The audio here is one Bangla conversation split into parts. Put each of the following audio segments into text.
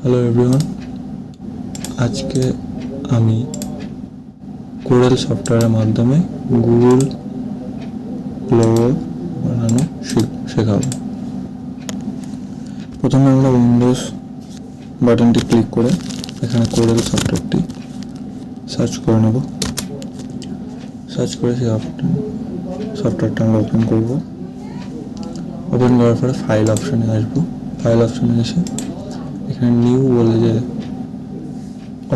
হ্যালো এভরিওয়ান, আজকে আমি কোরেল সফটওয়্যারের মাধ্যমে গুগল লোগো বানানো শেখাবো। প্রথমে আমরা উইন্ডোজ বাটনটি ক্লিক করে এখানে কোরেল সফটওয়্যারটি সার্চ করে নেব। সার্চ করে সেই সফটওয়্যারটা আমরা ওপেন করব। ওপেন করার পরে ফাইল অপশানে আসবো। ফাইল অপশানে এসে এখানে নিউ বলে যে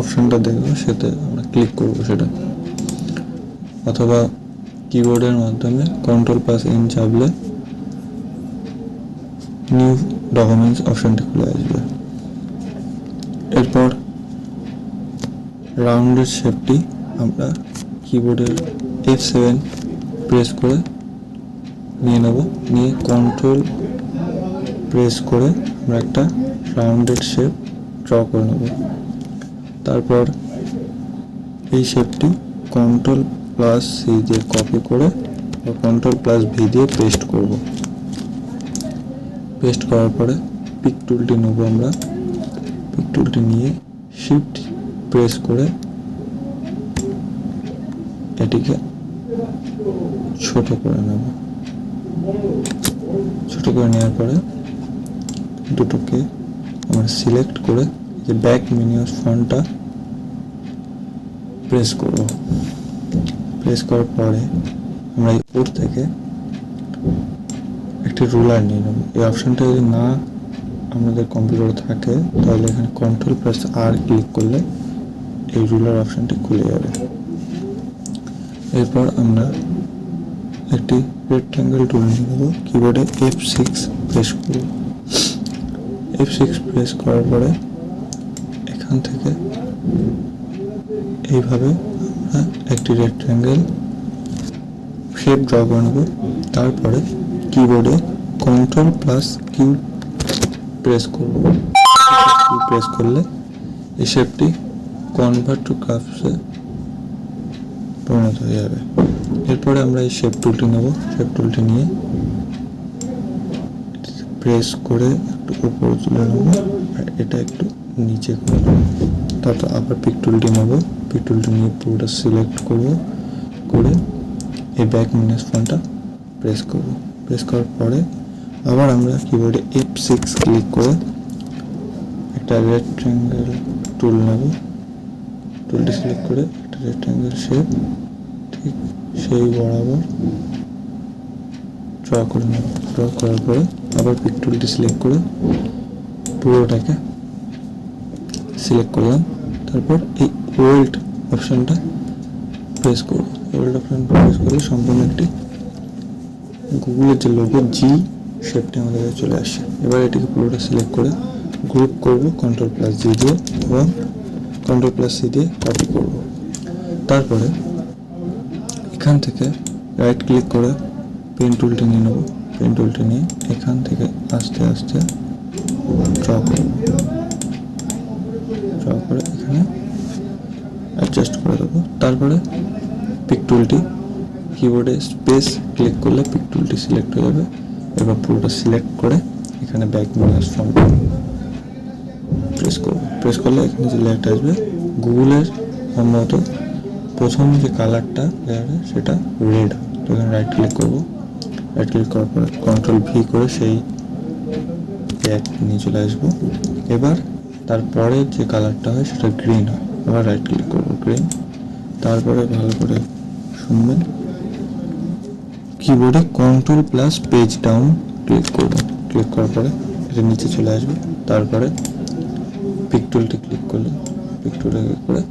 অপশানটা দেখবো সেটা আমরা ক্লিক করবো সেটা, অথবা কিবোর্ডের মাধ্যমে Ctrl+N চাপলে নিউ ডকুমেন্টস অপশানটি খুলে আসবে। এরপর রাউন্ডের শেপটি আমরা কিবোর্ডের F7 প্রেস করে নিয়ে নেব। নিয়ে কন্ট্রোল প্রেস করে আমরা একটা রাউন্ডেড শেপ ড্র করে নেব। তারপর এই শেপটি Ctrl+C দিয়ে কপি করে Ctrl+V দিয়ে পেস্ট করব। পেস্ট করার পরে পিক টুলটি নেব আমরা। পিক টুলটি নিয়ে শিফট প্রেস করে এটিকে ছোট করে নেব। ছোট করে নেওয়ার পরে দুটোকে আমরা সিলেক্ট করে যে ব্যাক মেনু ফন্টটা প্রেস করব। প্রেস করার পরে আমরা উপর থেকে একটি রুলার নিয়ে নেব। এই অপশানটা যদি না আমাদের কম্পিউটারে থাকে তাহলে এখানে Ctrl+R ক্লিক করলে এই রুলার অপশানটি খুলে যাবে। এরপর আমরা একটি রেক্ট্যাঙ্গেল টুল নিয়ে নেব। কিবোর্ডে F6 প্রেস করব। F6 প্রেস করার পরে এখান থেকে এইভাবে আমরা একটি রেক্ট্যাঙ্গেল শেপ ড্র করে নেব। তারপরে কিবোর্ডে Ctrl+Q প্রেস করব। প্রেস করলে এই শেপটি কনভার্ট টু কার্ভসে পরিণত হয়ে যাবে। এরপরে আমরা এই শেপ টুলটি নেব। শেপ টুলটি নিয়ে প্রেস করে একটু উপরে তুলে নেব আর এটা একটু নিচে করে নেব। তারপর আবার পিক টুলটি নেব। পিক টুলটি নিয়ে পুরোটা সিলেক্ট করব, করে এই ব্যাক মেনু ফন্টটা প্রেস করব। প্রেস করার পরে আবার আমরা কিবোর্ডে F6 ক্লিক করে একটা রেক্ট্যাঙ্গেল টুল নেব। টুলটি সিলেক্ট করে একটা রেক্ট্যাঙ্গেল শেপ ঠিক সেই বরাবর ড্র করে নেব। ড্র করার পরে আবার পিক টুলটি সিলেক্ট করে পুরোটাকে সিলেক্ট করলাম। তারপর এই ওয়েল্ড অপশানটা প্রেস করব। ওয়েল্ড অপশান প্রেস করলে সম্পূর্ণ একটি গুগলের যে লোগো জি শেপটি আমাদের কাছে চলে আসে। এবার এটিকে পুরোটা সিলেক্ট করে গ্রুপ করব Ctrl+G দিয়ে এবং Ctrl+C দিয়ে কপি করব। তারপরে এখান থেকে রাইট ক্লিক করে পেন টুলটি নিয়ে নেব। পেন টুলটি নিয়ে এখান থেকে আস্তে আস্তে ড্র করব। ড্র করে এখানে অ্যাডজাস্ট করে দেবো। তারপরে পিক টুলটি কিবোর্ডে স্পেস ক্লিক করলে পিক টুলটি সিলেক্ট হয়ে যাবে। এবার পুরোটা সিলেক্ট করে এখানে ব্যাক মেনু ফন্ট প্রেস করব। প্রেস করলে এখানে যে লেয়ারটা আসবে গুগলের সম্ভবত প্রথম যে কালারটা লেয়ারে সেটা রেড। তো এখানে রাইট ক্লিক করব। রাইট ক্লিক করার পরে Ctrl+V করে সেই ব্যাক নিয়ে চলে আসবো। এবার তারপরে যে কালারটা হয় সেটা গ্রিন হয়। এবার রাইট ক্লিক করব, গ্রিন। তারপরে ভালো করে শুনবেন, কিবোর্ডে Ctrl+পেজ ডাউন ক্লিক করব। ক্লিক করার পরে এটা নিচে চলে আসবে। তারপরে পিক টুলটি ক্লিক করলে পিক টুলে ক্লিক করে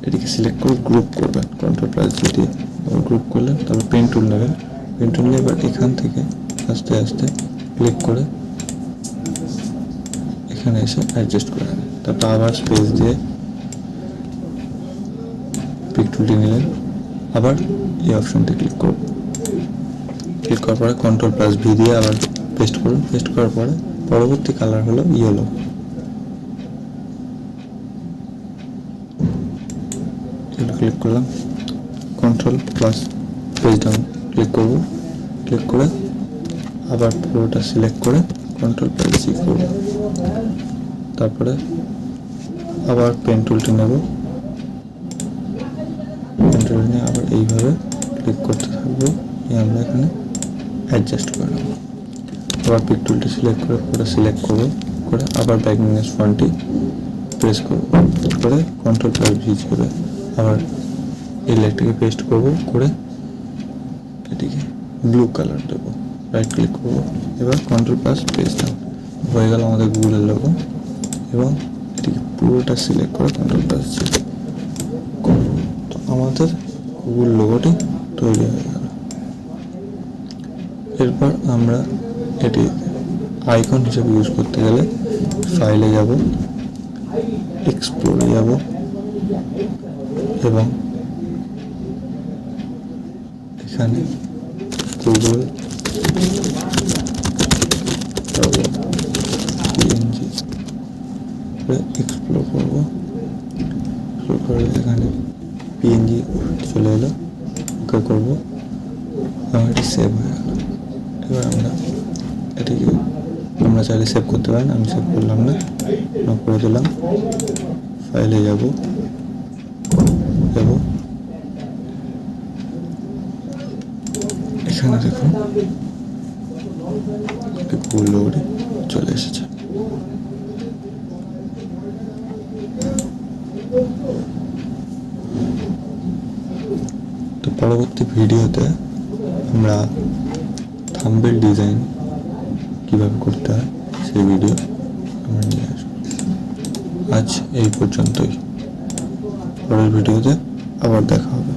এটিকে সিলেক্ট করে গ্রুপ করবেন Ctrl+G দিয়ে। গ্রুপ করলেন, তারপর পেন টুল নেবেন। পেন টুল নিয়ে এবার এখান থেকে আস্তে আস্তে ক্লিক করে এখানে এসে অ্যাডজাস্ট করে নেবেন। তারপর আবার স্পেস দিয়ে পিক টুলটি নিলেন, আবার এই অপশনটি ক্লিক করব। ক্লিক করার পরে Ctrl+V দিয়ে আবার পেস্ট করুন। পেস্ট করার পরে পরবর্তী কালার হলো ইয়েলো। ক্লিক করলাম, Ctrl+পেজ ডাউন ক্লিক করব। ক্লিক করে আবার পুরোটা সিলেক্ট করে Ctrl+C করব। তারপরে আবার পেন টুলটি নেব, পেন টুল নিয়ে আবার এইভাবে ক্লিক করতে থাকবো, নিয়ে আমরা এখানে অ্যাডজাস্ট করে নেব। আবার পিক টুলটি সিলেক্ট করে পুরো সিলেক্ট করবো, করে আবার ব্যাকগ্রাউন্ড ফন্টটি প্রেস করবো, করে কন্ট্রোল প্লাস ভি করে আবার এই লেগটাকে পেস্ট করবো, করে এটিকে ব্লু কালার দেবো, রাইট ক্লিক করবো, এবার কন্ট্রোল প্লাস পেস্ট দেবো, হয়ে গেল আমাদের গুগলের লোগো। এবং এটিকে পুরোটা সিলেক্ট করে কন্ট্রোল প্লাস জি করবো, তো আমাদের গুগল লোগোটি তৈরি হয়ে গেল। এরপর আমরা এটি আইকন হিসেবে ইউজ করতে গেলে ফাইলে যাব, এক্সপ্লোরে যাব এবং এখানে গুগল পিএনজি এক্সপ্লোর করবো, এক্সপ্লোর করে এখানে পিএনজি চলে এলো, ওকে করবো এবং এটি সেভ হয়ে গেল। এবার আমরা এটিকে আমরা চাইলে সেভ করতে পারেন, আমি সেভ করলাম না, নক করে দিলাম, ফাইলে যাব এবং এখানে দেখুন গুগল লোগোটি চলে এসেছে। তো পরবর্তী ভিডিওতে আমরা থাম্বনেল ডিজাইন কিভাবে করতে হয় সেই ভিডিও আমরা নিয়ে আসবো। আজ এই পর্যন্তই, পরের ভিডিওতে আবার দেখা হবে।